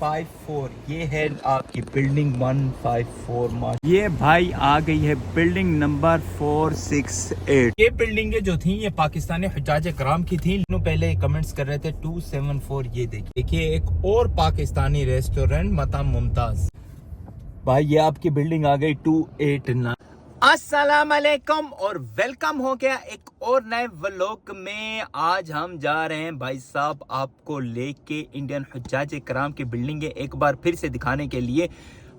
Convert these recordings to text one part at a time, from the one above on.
154 یہ ہے آپ کی بلڈنگ 154 یہ بھائی آ گئی ہے بلڈنگ نمبر 468. یہ بلڈنگیں جو تھیں یہ پاکستانی حجاج کرام کی تھیں. پہلے کمنٹس کر رہے تھے 274. یہ دیکھیے ایک اور پاکستانی ریسٹورنٹ مطعم ممتاز. بھائی یہ آپ کی بلڈنگ آ گئی 289. السلام علیکم اور ویلکم ہو گیا ایک اور نئے ولاگ میں. آج ہم جا رہے ہیں بھائی صاحب آپ کو لے کے انڈین حجاج کرام کی بلڈنگیں ایک بار پھر سے دکھانے کے لیے.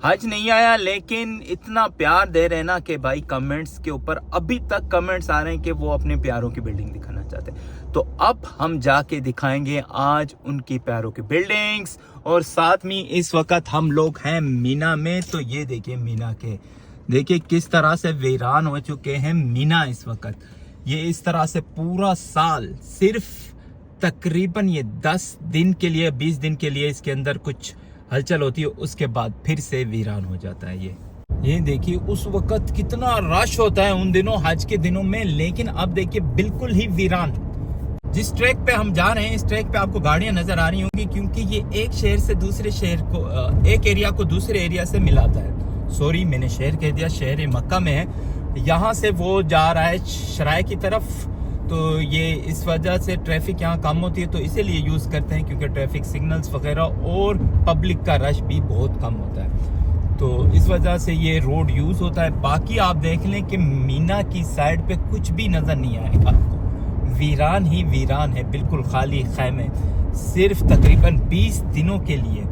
حج نہیں آیا لیکن اتنا پیار دے رہے نا کہ بھائی کمنٹس کے اوپر ابھی تک کمنٹس آ رہے ہیں کہ وہ اپنے پیاروں کی بلڈنگ دکھانا چاہتے ہیں. تو اب ہم جا کے دکھائیں گے آج ان کی پیاروں کی بلڈنگز. اور ساتھ میں اس وقت ہم لوگ ہیں مینا میں. تو یہ دیکھیں مینا کے دیکھیں کس طرح سے ویران ہو چکے ہیں مینا اس وقت. یہ اس طرح سے پورا سال صرف تقریباً یہ 10 دن کے لیے 20 دن کے لیے اس کے اندر کچھ ہلچل ہوتی ہے, اس کے بعد پھر سے ویران ہو جاتا ہے. یہ دیکھیے اس وقت کتنا رش ہوتا ہے ان دنوں حج کے دنوں میں, لیکن اب دیکھیے بالکل ہی ویران. جس ٹریک پہ ہم جا رہے ہیں اس ٹریک پہ آپ کو گاڑیاں نظر آ رہی ہوں گی کیونکہ یہ ایک شہر سے دوسرے شہر کو ایک ایریا کو دوسرے ایریا سے ملاتا ہے. سوری میں نے شہر کہہ دیا, شہر مکہ میں ہے. یہاں سے وہ جا رہا ہے شرائع کی طرف, تو یہ اس وجہ سے ٹریفک یہاں کم ہوتی ہے تو اسی لیے یوز کرتے ہیں کیونکہ ٹریفک سگنلز وغیرہ اور پبلک کا رش بھی بہت کم ہوتا ہے, تو اس وجہ سے یہ روڈ یوز ہوتا ہے. باقی آپ دیکھ لیں کہ مینا کی سائڈ پہ کچھ بھی نظر نہیں آئے گا, ویران ہی ویران ہے, بالکل خالی خیمے. صرف تقریباً 20 دنوں کے لیے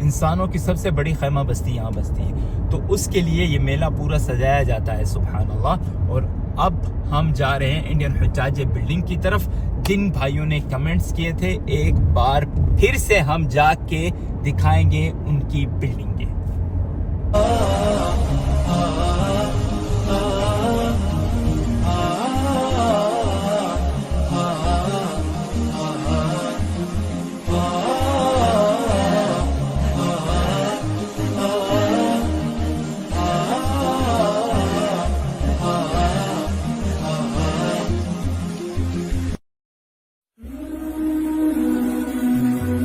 انسانوں کی سب سے بڑی خیمہ بستی یہاں بستی ہے, تو اس کے لیے یہ میلہ پورا سجایا جاتا ہے. سبحان اللہ. اور اب ہم جا رہے ہیں انڈین حجاج بلڈنگ کی طرف. جن بھائیوں نے کمنٹس کیے تھے ایک بار پھر سے ہم جا کے دکھائیں گے ان کی بلڈنگیں.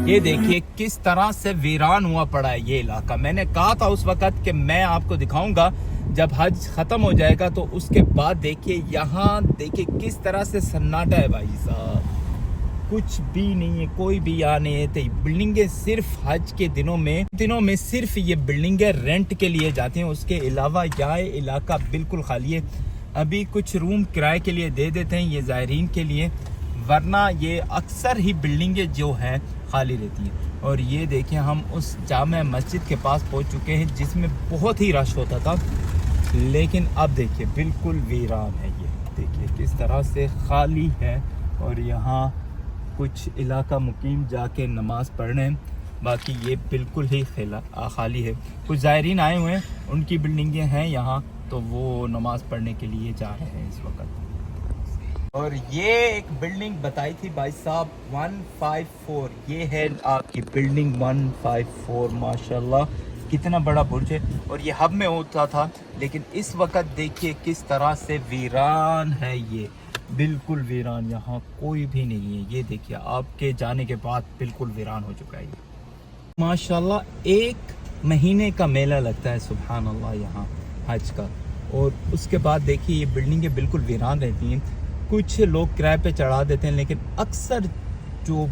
یہ دیکھیے کس طرح سے ویران ہوا پڑا ہے یہ علاقہ. میں نے کہا تھا اس وقت کہ میں آپ کو دکھاؤں گا جب حج ختم ہو جائے گا, تو اس کے بعد دیکھیے یہاں دیکھیے کس طرح سے سناٹا ہے بھائی صاحب. کچھ بھی نہیں ہے, کوئی بھی یہاں نہیں ہے. بلڈنگیں صرف حج کے دنوں میں صرف یہ بلڈنگیں رینٹ کے لیے جاتی ہیں, اس کے علاوہ یہ علاقہ بالکل خالی ہے. ابھی کچھ روم کرائے کے لیے دے دیتے ہیں یہ زائرین کے لیے, ورنہ یہ اکثر ہی بلڈنگیں جو ہیں خالی رہتی ہیں. اور یہ دیکھیں ہم اس جامع مسجد کے پاس پہنچ چکے ہیں جس میں بہت ہی رش ہوتا تھا, لیکن اب دیکھیے بالکل ویران ہے. یہ دیکھیے کس طرح سے خالی ہے, اور یہاں کچھ علاقہ مقیم جا کے نماز پڑھ رہے ہیں. باقی یہ بالکل ہی خالی ہے. کچھ زائرین آئے ہوئے ہیں, ان کی بلڈنگیں ہیں یہاں, تو وہ نماز پڑھنے کے لیے جا رہے ہیں اس وقت. اور یہ ایک بلڈنگ بتائی تھی بھائی صاحب 154, یہ ہے آپ کی بلڈنگ 154. ماشاءاللہ کتنا بڑا برج ہے, اور یہ ہب میں ہوتا تھا, لیکن اس وقت دیکھیے کس طرح سے ویران ہے. یہ بالکل ویران, یہاں کوئی بھی نہیں ہے. یہ دیکھیے آپ کے جانے کے بعد بالکل ویران ہو چکا ہے. یہ ماشاءاللہ 1 مہینے کا میلہ لگتا ہے سبحان اللہ یہاں حج کا, اور اس کے بعد دیکھیے یہ بلڈنگیں بالکل ویران رہتی ہیں. کچھ لوگ کرائے پہ چڑھا دیتے ہیں, لیکن اکثر جو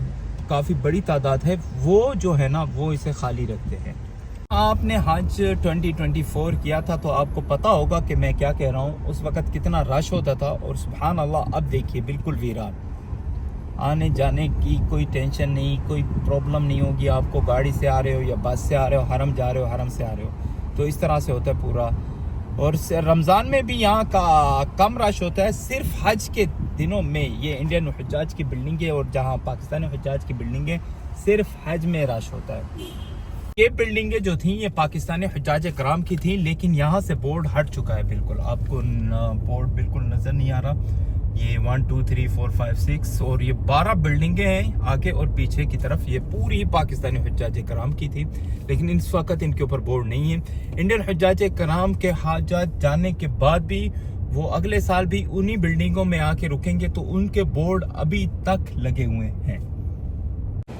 کافی بڑی تعداد ہے وہ جو ہے نا وہ اسے خالی رکھتے ہیں. آپ نے حج 2024 کیا تھا تو آپ کو پتا ہوگا کہ میں کیا کہہ رہا ہوں. اس وقت کتنا رش ہوتا تھا, اور سبحان اللہ اب دیکھیے بالکل ویران. آنے جانے کی کوئی ٹینشن نہیں, کوئی پرابلم نہیں ہوگی آپ کو. گاڑی سے آ رہے ہو یا بس سے آ رہے ہو, حرم جا رہے ہو, حرم سے آ رہے ہو, تو اس طرح سے ہوتا ہے پورا. اور رمضان میں بھی یہاں کا کم رش ہوتا ہے. صرف حج کے دنوں میں یہ انڈین حجاج کی بلڈنگیں, اور جہاں پاکستانی حجاج کی بلڈنگیں صرف حج میں رش ہوتا ہے. یہ بلڈنگیں جو تھیں یہ پاکستانی حجاج کرام کی تھیں, لیکن یہاں سے بورڈ ہٹ چکا ہے بالکل. آپ کو بورڈ بالکل نظر نہیں آ رہا. یہ 1 2 3 4 5 6 اور یہ 12 بلڈنگیں ہیں آگے اور پیچھے کی طرف. یہ پوری پاکستانی حجاج کرام کی تھی, لیکن اس وقت ان کے اوپر بورڈ نہیں ہے. انڈین حجاج کرام کے حاجات جانے کے بعد بھی وہ اگلے سال بھی انہی بلڈنگوں میں آ کے رکیں گے, تو ان کے بورڈ ابھی تک لگے ہوئے ہیں.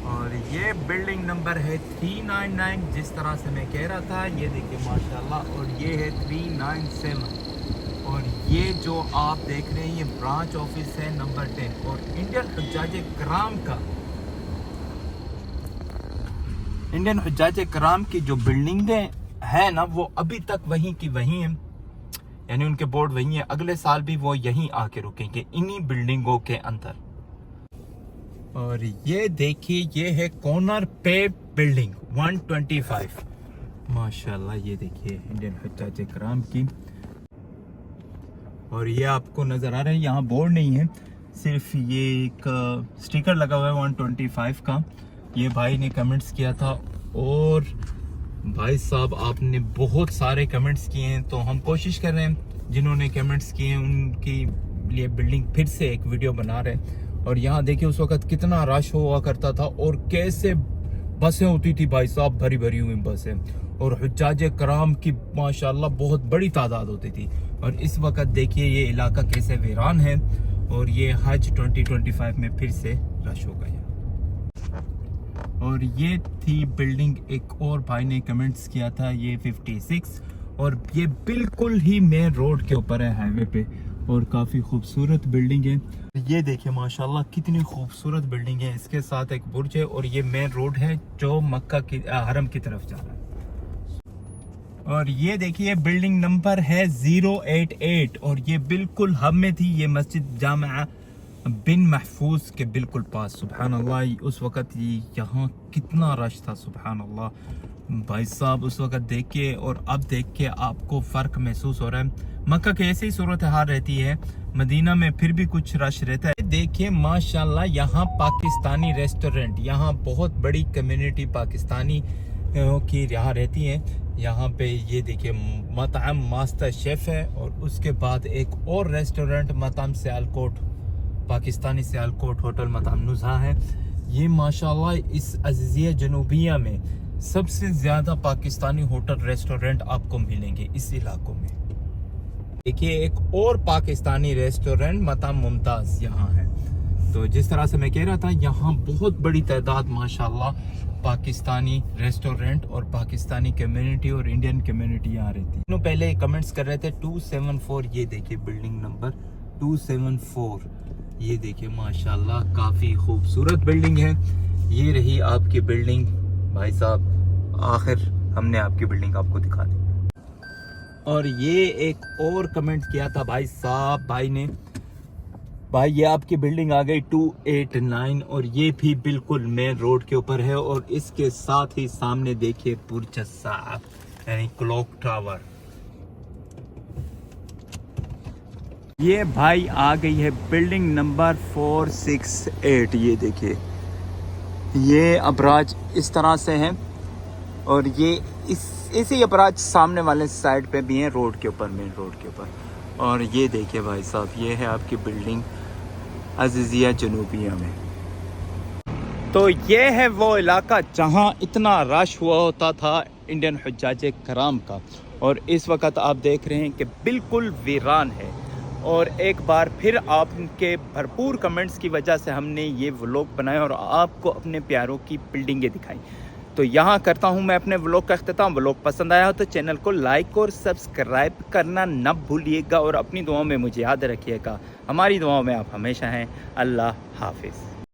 اور اور یہ بلڈنگ نمبر ہے 399 جس طرح سے میں کہہ رہا تھا. یہ دیکھیں ماشاءاللہ. اور یہ ہے 397. اور یہ جو آپ دیکھ رہے ہیں یہ برانچ آفس ہے نمبر 10. اور انڈین حجاج کرام کا انڈین حجاج کرام کی جو بلڈنگیں ہیں نا وہ ابھی تک وہیں کی وہیں ہیں. یعنی ان کے بورڈ وہیں ہیں. اگلے سال بھی وہ یہیں آ کے رکیں گے انہی بلڈنگوں کے اندر. اور یہ دیکھیے یہ ہے کارنر پہ بلڈنگ 125. ماشاءاللہ یہ دیکھیے انڈین حجاج کرام کی. اور یہ آپ کو نظر آ رہا ہے یہاں بورڈ نہیں ہے, صرف یہ ایک سٹیکر لگا ہوا ہے 125 کا. یہ بھائی نے کمنٹس کیا تھا. اور بھائی صاحب آپ نے بہت سارے کمنٹس کیے ہیں تو ہم کوشش کر رہے ہیں جنہوں نے کمنٹس کیے ہیں ان کی لیے بلڈنگ پھر سے ایک ویڈیو بنا رہے ہیں. اور یہاں دیکھیں اس وقت کتنا رش ہوا کرتا تھا اور کیسے بسیں ہوتی تھی بھائی صاحب, بھری بھری ہوئی بسیں. اور حجاج کرام کی ماشاءاللہ بہت بڑی تعداد ہوتی تھی. اور اس وقت دیکھیے یہ علاقہ کیسے ویران ہے. اور یہ حج 2025 میں پھر سے رش ہو گیا. اور یہ تھی بلڈنگ. ایک اور بھائی نے کمنٹس کیا تھا یہ 56. اور یہ بالکل ہی مین روڈ کے اوپر ہے, ہائی وے پہ. اور کافی خوبصورت بلڈنگ ہے. یہ دیکھیں ماشاءاللہ کتنی خوبصورت بلڈنگ ہے. اس کے ساتھ ایک برج ہے اور یہ مین روڈ ہے جو مکہ کی حرم کی طرف جا رہا ہے. اور یہ دیکھیے بلڈنگ نمبر ہے 088. اور یہ بالکل ہب میں تھی. یہ مسجد جامعہ بن محفوظ کے بالکل پاس. سبحان اللہ اس وقت یہاں کتنا رش تھا. سبحان اللہ بھائی صاحب اس وقت دیکھ کے اور اب دیکھ کے آپ کو فرق محسوس ہو رہا ہے. مکہ کی ایسی صورتحال رہتی ہے, مدینہ میں پھر بھی کچھ رش رہتا ہے. دیکھیں ماشاءاللہ یہاں پاکستانی ریسٹورنٹ, یہاں بہت بڑی کمیونٹی پاکستانی کی یہاں رہتی ہیں. یہاں پہ یہ دیکھیں مطعم ماسٹر شیف ہے. اور اس کے بعد ایک اور ریسٹورنٹ مطعم سیالکوٹ, پاکستانی سیالکوٹ ہوٹل مطعم نزہہ ہے. یہ ماشاءاللہ اس عزیزیہ جنوبیہ میں سب سے زیادہ پاکستانی ہوٹل ریسٹورنٹ آپ کو ملیں گے اس علاقوں میں. دیکھیے ایک اور پاکستانی ریسٹورنٹ مطعم ممتاز یہاں ہے. تو جس طرح سے میں کہہ رہا تھا یہاں بہت بڑی تعداد ماشاءاللہ پاکستانی ریسٹورنٹ اور پاکستانی کمیونٹی اور انڈین کمیونٹی یہاں رہتی ہے. پہلے کمنٹس کر رہے تھے 274. یہ دیکھیے بلڈنگ نمبر 274. یہ دیکھیے ماشاءاللہ کافی خوبصورت بلڈنگ ہے. یہ رہی آپ کی بلڈنگ بھائی صاحب. آخر ہم نے آپ کی بلڈنگ آپ کو دکھا دی. اور یہ ایک اور کمنٹ کیا تھا بھائی صاحب, بھائی نے, بھائی یہ آپ کی بلڈنگ آ گئی 289. اور یہ بھی بالکل مین روڈ کے اوپر ہے. اور اس کے ساتھ ہی سامنے دیکھیے برج صاحب یعنی کلوک ٹاور. یہ بھائی آ گئی ہے بلڈنگ نمبر 468. یہ دیکھیے یہ ابراج اس طرح سے ہیں. اور یہ اسی ابراج سامنے والے سائڈ پہ بھی ہیں روڈ کے اوپر, مین روڈ کے اوپر. اور یہ دیکھیے بھائی صاحب یہ ہے آپ کی بلڈنگ عزیزیہ جنوبیہ میں. تو یہ ہے وہ علاقہ جہاں اتنا رش ہوا ہوتا تھا انڈین حجاج کرام کا. اور اس وقت آپ دیکھ رہے ہیں کہ بالکل ویران ہے. اور ایک بار پھر آپ کے بھرپور کمنٹس کی وجہ سے ہم نے یہ ولاگ بنایا اور آپ کو اپنے پیاروں کی بلڈنگیں دکھائیں. تو یہاں کرتا ہوں میں اپنے ولاگ کا اختتام. ولاگ پسند آیا ہو تو چینل کو لائک اور سبسکرائب کرنا نہ بھولیے گا. اور اپنی دعاؤں میں مجھے یاد رکھیے گا. ہماری دعاؤں میں آپ ہمیشہ ہیں. اللہ حافظ.